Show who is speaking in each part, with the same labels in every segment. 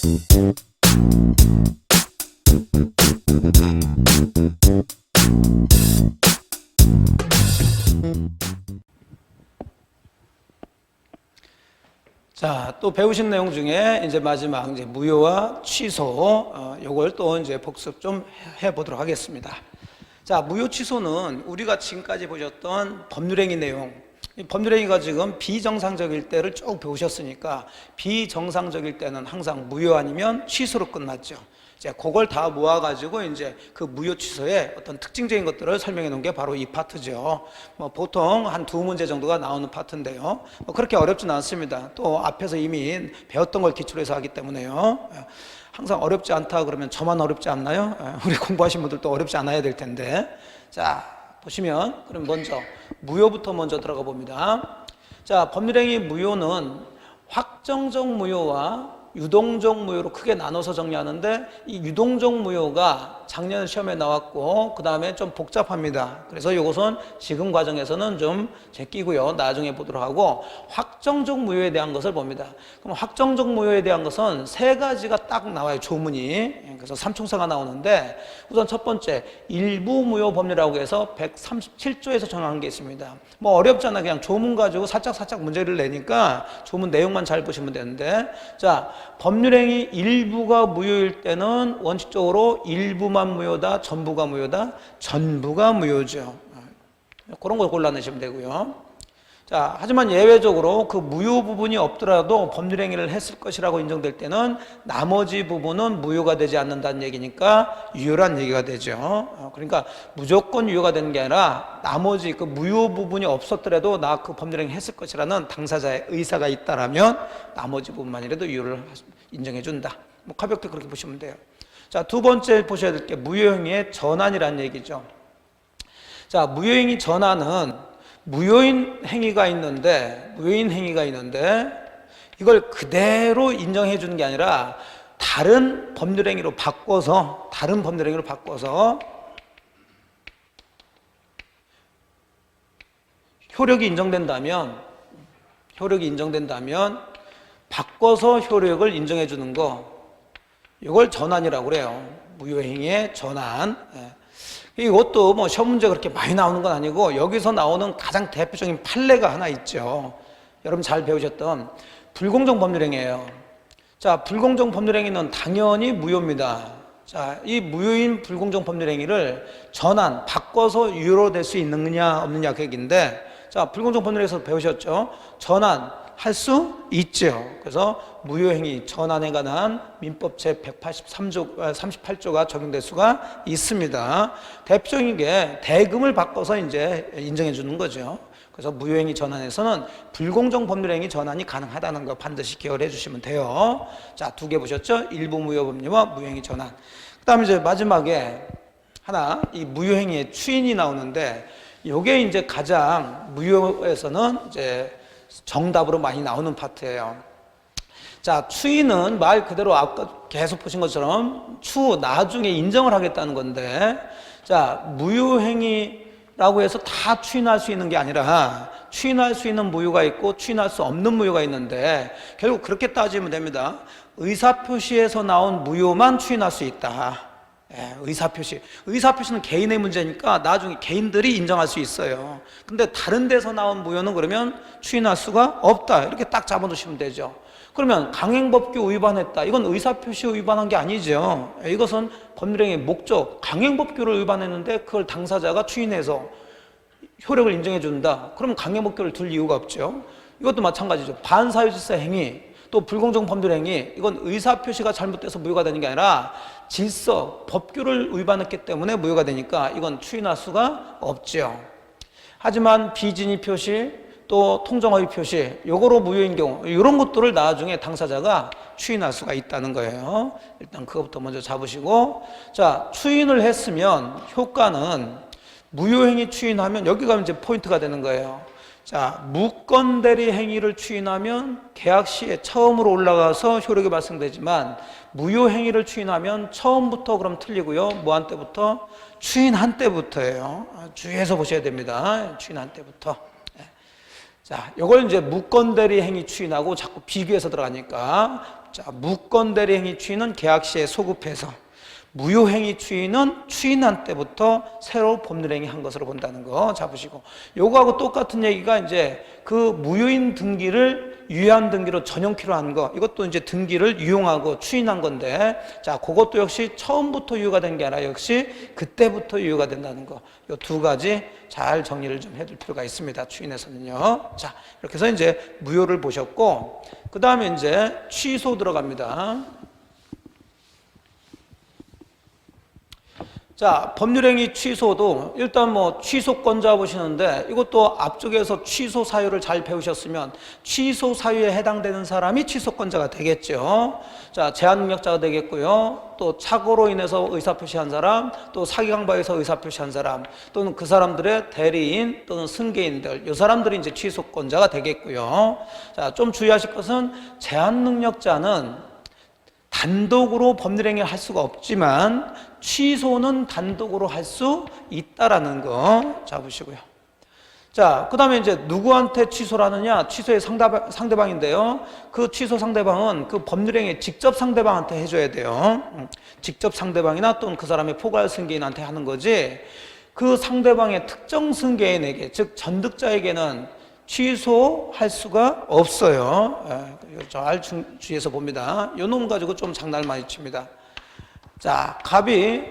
Speaker 1: 자, 또 배우신 내용 중에 이제 마지막 이제 무효와 취소, 요걸 또 이제 복습 좀 해보도록 하겠습니다. 자, 무효 취소는 우리가 지금까지 보셨던 법률행위 내용, 이 법률행위가 지금 비정상적일 때를 쭉 배우셨으니까 비정상적일 때는 항상 무효 아니면 취소로 끝났죠. 이제 그걸 다 모아가지고 이제 그 무효 취소의 어떤 특징적인 것들을 설명해 놓은 게 바로 이 파트죠. 보통 한 2문제 정도가 나오는 파트인데요. 그렇게 어렵지는 않습니다. 또 앞에서 이미 배웠던 걸 기초로 해서 하기 때문에요. 항상 어렵지 않다 그러면 저만 어렵지 않나요? 우리 공부하신 분들도 어렵지 않아야 될 텐데. 자, 보시면 그럼 먼저 무효부터 먼저 들어가 봅니다. 자, 법률행위 무효는 확정적 무효와 유동적 무효로 크게 나눠서 정리하는데, 이 유동적 무효가 작년 시험에 나왔고 그 다음에 좀 복잡합니다. 그래서 이것은 지금 과정에서는 좀 제끼고요, 나중에 보도록 하고, 확정적 무효에 대한 것을 봅니다. 그럼 확정적 무효에 대한 것은 세 가지가 딱 나와요, 조문이. 그래서 삼총사가 나오는데, 우선 첫 번째 일부 무효 법률이라고 해서 137조에서 정한 게 있습니다. 뭐 어렵잖아, 그냥 조문 가지고 살짝 문제를 내니까 조문 내용만 잘 보시면 되는데, 자, 법률행위 일부가 무효일 때는 원칙적으로 일부만 무효다, 전부가 무효다, 전부가 무효죠. 그런 걸 골라내시면 되고요. 자, 하지만 예외적으로 그 무효 부분이 없더라도 법률행위를 했을 것이라고 인정될 때는 나머지 부분은 무효가 되지 않는다는 얘기니까 유효란 얘기가 되죠. 그러니까 무조건 유효가 되는 게 아니라 나머지 그 무효 부분이 없었더라도 나 그 법률행위 했을 것이라는 당사자의 의사가 있다라면 나머지 부분만이라도 유효를 인정해 준다. 뭐 가볍게 그렇게 보시면 돼요. 자, 두 번째 보셔야 될 게 무효행위의 전환이라는 얘기죠. 자, 무효행위 전환은 무효인 행위가 있는데 이걸 그대로 인정해 주는 게 아니라 다른 법률행위로 바꿔서 효력이 인정된다면 바꿔서 효력을 인정해 주는 거, 이걸 전환이라고 그래요. 무효행위의 전환. 이것도 뭐 시험 문제 그렇게 많이 나오는 건 아니고, 여기서 나오는 가장 대표적인 판례가 하나 있죠. 여러분 잘 배우셨던 불공정 법률행위예요. 자, 불공정 법률행위는 당연히 무효입니다. 자, 이 무효인 불공정 법률행위를 전환, 바꿔서 유효로 될 수 있느냐 없느냐 그 얘기인데, 자, 불공정 법률에서 배우셨죠? 전환 할 수 있죠. 그래서 무효행위 전환에 관한 민법 제 138조가 적용될 수가 있습니다. 대표적인 게 대금을 바꿔서 이제 인정해 주는 거죠. 그래서 무효행위 전환에서는 불공정 법률행위 전환이 가능하다는 거 반드시 기억을 해주시면 돼요. 자, 두 개 보셨죠? 일부 무효 법률과 무효행위 전환. 그 다음에 이제 마지막에 하나, 이 무효행위의 추인이 나오는데, 이게 이제 가장 무효에서는 이제 정답으로 많이 나오는 파트예요. 자, 추인은 말 그대로 아까 계속 보신 것처럼 나중에 인정을 하겠다는 건데, 자, 무효행위라고 해서 다 추인할 수 있는 게 아니라 추인할 수 있는 무효가 있고 추인할 수 없는 무효가 있는데, 결국 그렇게 따지면 됩니다. 의사표시에서 나온 무효만 추인할 수 있다. 의사표시는 개인의 문제니까 나중에 개인들이 인정할 수 있어요. 근데 다른 데서 나온 무효는 그러면 추인할 수가 없다, 이렇게 딱 잡아두시면 되죠. 그러면 강행법규 위반했다, 이건 의사표시 위반한 게 아니죠. 이것은 법률행위의 목적, 강행법규를 위반했는데 그걸 당사자가 추인해서 효력을 인정해 준다, 그러면 강행법규를 둘 이유가 없죠. 이것도 마찬가지죠. 반사유지사 행위, 또 불공정 법률행위, 이건 의사표시가 잘못돼서 무효가 되는 게 아니라 질서, 법규를 위반했기 때문에 무효가 되니까 이건 추인할 수가 없죠. 하지만 비진위 표시, 또 통정허위 표시, 요거로 무효인 경우, 이런 것들을 나중에 당사자가 추인할 수가 있다는 거예요. 일단 그것부터 먼저 잡으시고, 자, 추인을 했으면 효과는 무효행위 추인하면 여기가 이제 포인트가 되는 거예요. 자, 무건대리 행위를 추인하면 계약 시에 처음으로 올라가서 효력이 발생되지만, 무효행위를 추인하면 처음부터 그럼 틀리고요. 뭐 한 때부터? 추인한 때부터예요. 주의해서 보셔야 됩니다. 추인한 때부터. 자, 이걸 이제 무건대리 행위 추인하고 자꾸 비교해서 들어가니까 자, 무권대리 행위 추인은 계약 시에 소급해서, 무효행위 추인은 추인한 때부터 새로 법률행위 한 것으로 본다는 거 잡으시고, 요거하고 똑같은 얘기가 이제 그 무효인 등기를 유효한 등기로 전용키로 한 거, 이것도 이제 등기를 유용하고 추인한 건데, 자, 그것도 역시 처음부터 유효가 된 게 아니라 역시 그때부터 유효가 된다는 거, 요 두 가지 잘 정리를 좀 해둘 필요가 있습니다. 추인에서는요. 자, 이렇게 해서 이제 무효를 보셨고, 그 다음에 이제 취소 들어갑니다. 자, 법률행위 취소도 일단 뭐 취소권자 보시는데, 이것도 앞쪽에서 취소 사유를 잘 배우셨으면 취소 사유에 해당되는 사람이 취소권자가 되겠죠. 자, 제한능력자가 되겠고요. 또 착오로 인해서 의사표시한 사람, 또 사기강박에서 의사표시한 사람, 또는 그 사람들의 대리인 또는 승계인들, 이 사람들이 이제 취소권자가 되겠고요. 자, 좀 주의하실 것은 제한능력자는 단독으로 법률행위를 할 수가 없지만 취소는 단독으로 할 수 있다라는 거 잡으시고요. 자, 그 다음에 이제 누구한테 취소를 하느냐? 취소의 상대방인데요. 그 취소 상대방은 그 법률행위 직접 상대방한테 해줘야 돼요. 직접 상대방이나 또는 그 사람의 포괄 승계인한테 하는 거지, 그 상대방의 특정 승계인에게, 즉 전득자에게는 취소할 수가 없어요. 잘 주의해서 봅니다. 요 놈 가지고 좀 장난을 많이 칩니다. 자, 갑이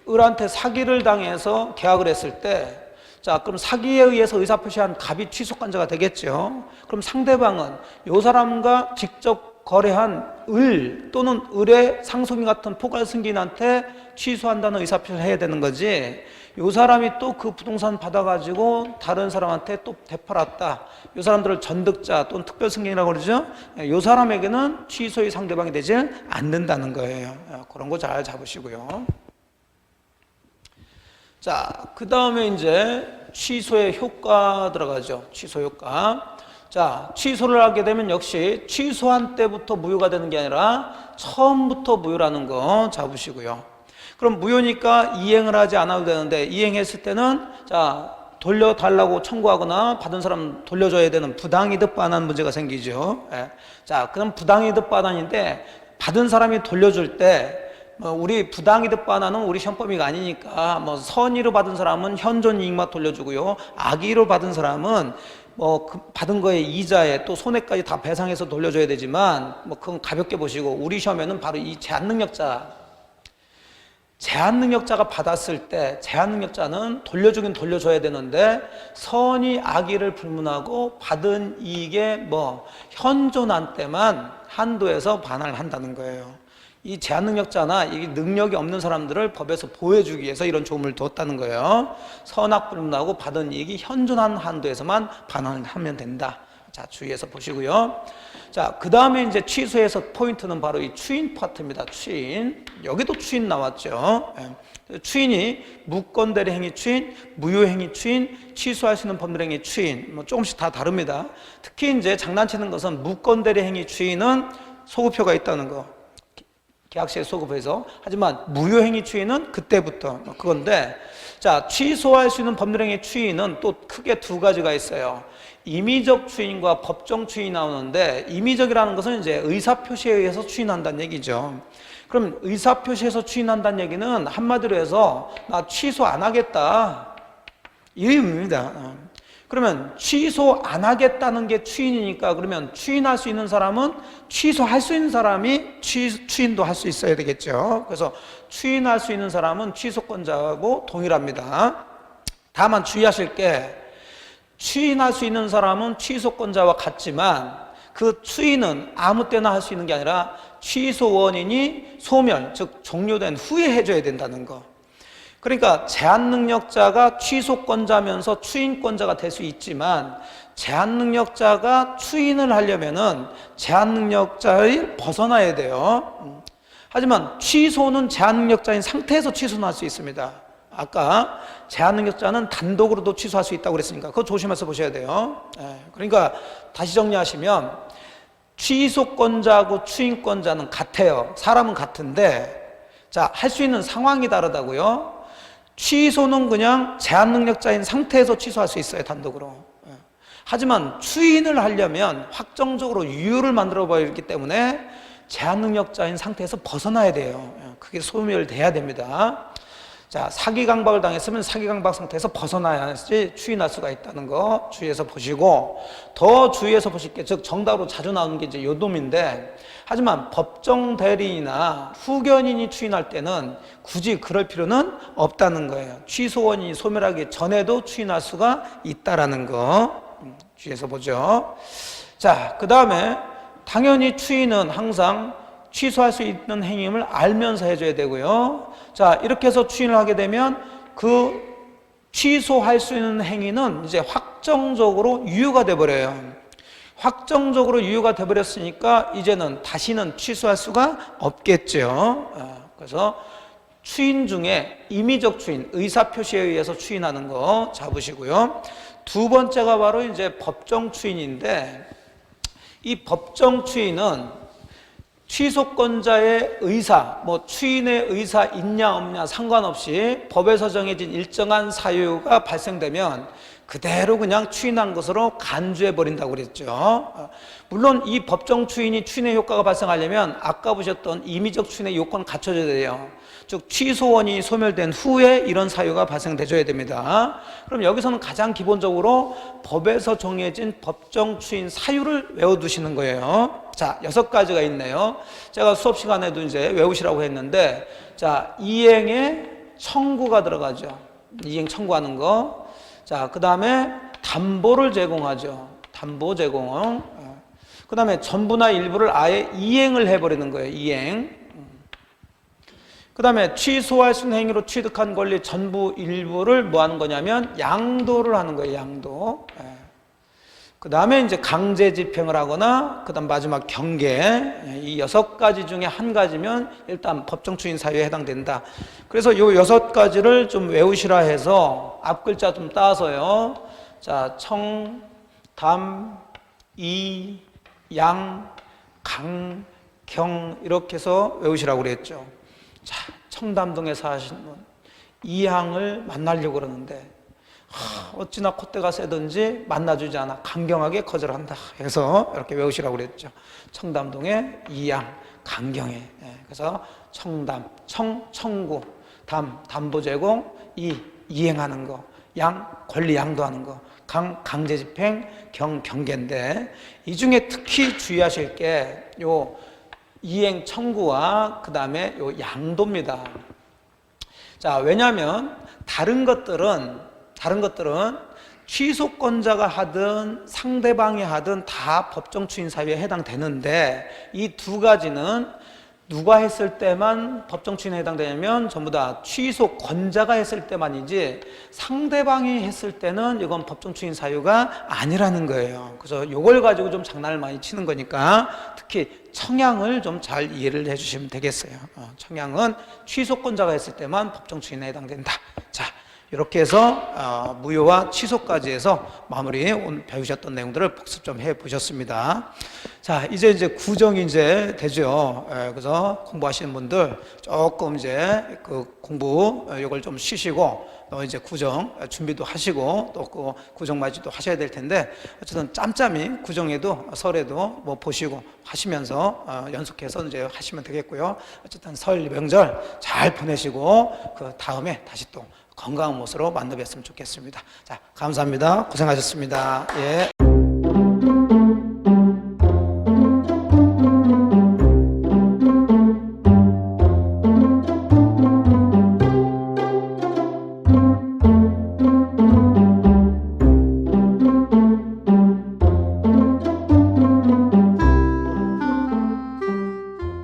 Speaker 1: 을한테 사기를 당해서 계약을 했을 때, 자, 그럼 사기에 의해서 의사표시한 갑이 취소권자가 되겠죠. 그럼 상대방은 요 사람과 직접 거래한 을 또는 을의 상속인 같은 포괄 승계인한테 취소한다는 의사표시를 해야 되는 거지, 요 사람이 또 그 부동산 받아가지고 다른 사람한테 또 되팔았다, 요 사람들을 전득자 또는 특별 승계인이라고 그러죠. 요 사람에게는 취소의 상대방이 되지 않는다는 거예요. 그런 거 잘 잡으시고요. 자, 그 다음에 이제 취소의 효과 들어가죠. 취소 효과. 자, 취소를 하게 되면 역시 취소한 때부터 무효가 되는 게 아니라 처음부터 무효라는 거 잡으시고요. 그럼 무효니까 이행을 하지 않아도 되는데, 이행했을 때는 자, 돌려달라고 청구하거나 받은 사람 돌려줘야 되는 부당이득 반환 문제가 생기죠. 예. 자, 그럼 부당이득 반환인데 받은 사람이 돌려줄 때, 우리 부당이득 반환은 우리 시험범위가 아니니까 뭐 선의로 받은 사람은 현존 이익만 돌려주고요, 악의로 받은 사람은 그 받은 거에 이자에 또 손해까지 다 배상해서 돌려줘야 되지만, 그건 가볍게 보시고, 우리 시험에는 바로 이 제한능력자가 받았을 때, 제한능력자는 돌려주긴 돌려줘야 되는데 선의 악의를 불문하고 받은 이익의 현존한 때만 한도에서 반환을 한다는 거예요. 이 제한능력자나 이 능력이 없는 사람들을 법에서 보호해주기 위해서 이런 조문을 뒀다는 거예요. 선악 불문하고 받은 이익이 현존한 한도에서만 반환을 하면 된다. 자, 주의해서 보시고요. 자, 그 다음에 이제 취소에서 포인트는 바로 이 추인 파트입니다. 추인. 여기도 추인 나왔죠. 추인이 무권대리 행위 추인, 무효행위 추인, 취소할 수 있는 법률행위 추인, 조금씩 다 다릅니다. 특히 이제 장난치는 것은 무권대리 행위 추인은 소급표가 있다는 거, 계약시에 소급해서. 하지만 무효행위 추인은 그때부터 그건데, 자, 취소할 수 있는 법률행위 추인은 또 크게 두 가지가 있어요. 임의적 추인과 법정 추인이 나오는데, 임의적이라는 것은 이제 의사표시에 의해서 추인한다는 얘기죠. 그럼 의사표시에서 추인한다는 얘기는 한마디로 해서 나 취소 안 하겠다, 이 의미입니다. 그러면 취소 안 하겠다는 게 추인이니까, 그러면 추인할 수 있는 사람은 취소할 수 있는 사람이 추인도 할 수 있어야 되겠죠. 그래서 추인할 수 있는 사람은 취소권자하고 동일합니다. 다만 주의하실 게, 추인할 수 있는 사람은 취소권자와 같지만 그 추인은 아무 때나 할 수 있는 게 아니라 취소 원인이 소멸, 즉 종료된 후에 해줘야 된다는 거. 그러니까 제한능력자가 취소권자면서 추인권자가 될 수 있지만, 제한능력자가 추인을 하려면은 제한능력자를 벗어나야 돼요. 하지만 취소는 제한능력자인 상태에서 취소는 할 수 있습니다. 아까 제한능력자는 단독으로도 취소할 수 있다고 그랬으니까 그거 조심해서 보셔야 돼요. 그러니까 다시 정리하시면, 취소권자하고 추인권자는 같아요. 사람은 같은데, 자, 할 수 있는 상황이 다르다고요. 취소는 그냥 제한능력자인 상태에서 취소할 수 있어요, 단독으로. 하지만 추인을 하려면 확정적으로 유효를 만들어 버렸기 때문에 제한 능력자인 상태에서 벗어나야 돼요. 그게 소멸돼야 됩니다. 자, 사기 강박을 당했으면 사기 강박 상태에서 벗어나야지 추인할 수가 있다는 거 주의해서 보시고, 더 주의해서 보실 게, 즉 정답으로 자주 나오는 게 이제 요돔인데, 하지만 법정 대리인이나 후견인이 추인할 때는 굳이 그럴 필요는 없다는 거예요. 취소원이 소멸하기 전에도 추인할 수가 있다라는 거 주의해서 보죠. 자, 그 다음에 당연히 추인은 항상 취소할 수 있는 행위임을 알면서 해줘야 되고요. 자, 이렇게 해서 추인을 하게 되면 그 취소할 수 있는 행위는 이제 확정적으로 유효가 돼버려요. 확정적으로 유효가 돼버렸으니까 이제는 다시는 취소할 수가 없겠죠. 그래서 추인 중에 임의적 추인, 의사표시에 의해서 추인하는 거 잡으시고요. 두 번째가 바로 이제 법정 추인인데, 이 법정 추인은 취소권자의 의사, 뭐 추인의 의사 있냐 없냐 상관없이 법에서 정해진 일정한 사유가 발생되면 그대로 그냥 추인한 것으로 간주해 버린다고 그랬죠. 물론 이 법정 추인이 추인의 효과가 발생하려면 아까 보셨던 임의적 추인의 요건을 갖춰줘야 돼요. 즉 취소원이 소멸된 후에 이런 사유가 발생돼줘야 됩니다. 그럼 여기서는 가장 기본적으로 법에서 정해진 법정 추인 사유를 외워두시는 거예요. 자, 6가지가 있네요. 제가 수업 시간에도 이제 외우시라고 했는데, 자, 이행에 청구가 들어가죠. 이행 청구하는 거. 자, 그 다음에 담보를 제공하죠. 담보 제공. 그 다음에 전부나 일부를 아예 이행을 해버리는 거예요. 이행. 그 다음에 취소할 수 있는 행위로 취득한 권리 전부 일부를 뭐 하는 거냐면 양도를 하는 거예요. 양도. 그 다음에 이제 강제 집행을 하거나, 그 다음 마지막 경계. 이 6가지 중에 한 가지면 일단 법정 추인 사유에 해당된다. 그래서 이 6가지를 좀 외우시라 해서 앞 글자 좀 따서요. 자, 청, 담, 이, 양, 강, 경 이렇게 해서 외우시라고 그랬죠. 자, 청담동에서 하시는 분, 이양을 만나려고 그러는데 어찌나 콧대가 세든지 만나주지 않아 강경하게 거절한다 해서 이렇게 외우시라고 그랬죠. 청담동의 이양, 강경해. 그래서 청담, 청구, 담보 제공, 이행하는 거, 양, 권리 양도하는 거, 강제 집행, 경계인데, 이 중에 특히 주의하실 게 요 이행 청구와 그 다음에 요 양도입니다. 자, 왜냐하면 다른 것들은 취소권자가 하든 상대방이 하든 다 법정 추인 사유에 해당되는데, 이 두 가지는 누가 했을 때만 법정 추인에 해당되냐면 전부 다 취소권자가 했을 때만이지 상대방이 했을 때는 이건 법정 추인 사유가 아니라는 거예요. 그래서 이걸 가지고 좀 장난을 많이 치는 거니까 특히 청양을 좀 잘 이해를 해주시면 되겠어요. 청양은 취소권자가 했을 때만 법정 추인에 해당된다. 자, 이렇게 해서 무효와 취소까지 해서 마무리, 오늘 배우셨던 내용들을 복습 좀 해보셨습니다. 자, 이제 구정이 이제 되죠. 그래서 공부하시는 분들 조금 이제 그 공부 이걸 좀 쉬시고 또 이제 구정 준비도 하시고 또 그 구정 맞이도 하셔야 될 텐데, 어쨌든 짬짬이 구정에도 설에도 뭐 보시고 하시면서 연속해서 이제 하시면 되겠고요. 어쨌든 설 명절 잘 보내시고 그 다음에 다시 또 건강한 모습으로 만나 뵀으면 좋겠습니다. 자, 감사합니다. 고생하셨습니다. 예.